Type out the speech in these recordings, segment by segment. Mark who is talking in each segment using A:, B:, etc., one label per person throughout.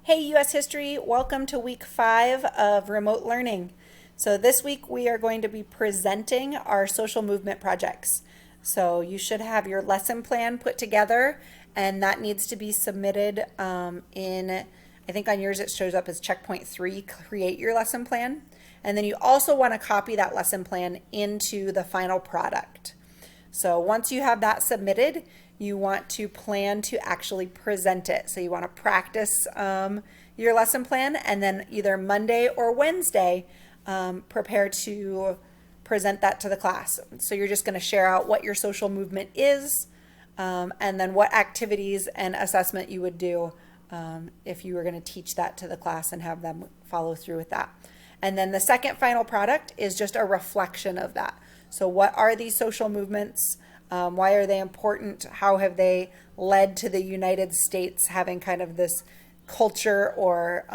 A: Hey US History, welcome to week 5 of remote learning. So this week we are going to be presenting our social movement projects. So you should have your lesson plan put together and that needs to be submitted I think on yours it shows up as checkpoint 3, create your lesson plan. And then you also want to copy that lesson plan into the final product. So once you have that submitted, you want to plan to actually present it. So you want to practice your lesson plan and then either Monday or Wednesday prepare to present that to the class. So you're just going to share out what your social movement is and then what activities and assessment you would do if you were going to teach that to the class and have them follow through with that. And then the second final product is just a reflection of that. So what are these social movements? Why are they important? How have they led to the United States having kind of this culture or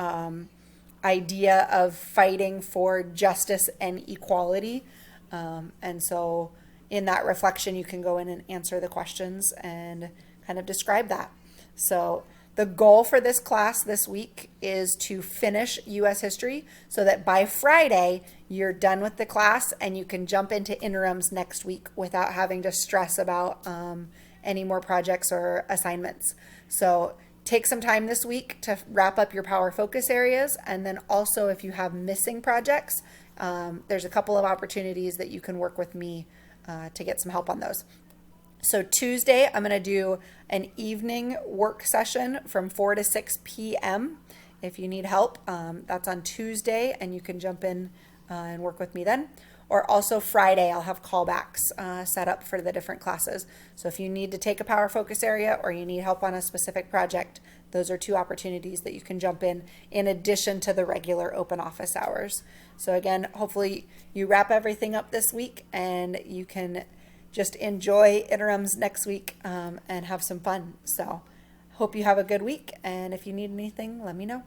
A: idea of fighting for justice and equality? And so in that reflection, you can go in and answer the questions and kind of describe that. So the goal for this class this week is to finish US history so that by Friday you're done with the class and you can jump into interims next week without having to stress about any more projects or assignments. So take some time this week to wrap up your power focus areas, and then also if you have missing projects, there's a couple of opportunities that you can work with me to get some help on those. So Tuesday, I'm going to do an evening work session from 4 to 6 p.m. If you need help, that's on Tuesday, and you can jump in and work with me then. Or also Friday, I'll have callbacks set up for the different classes. So if you need to take a power focus area or you need help on a specific project, those are two opportunities that you can jump in addition to the regular open office hours. So again, hopefully you wrap everything up this week and you can just enjoy interims next week and have some fun. So hope you have a good week, and if you need anything, let me know.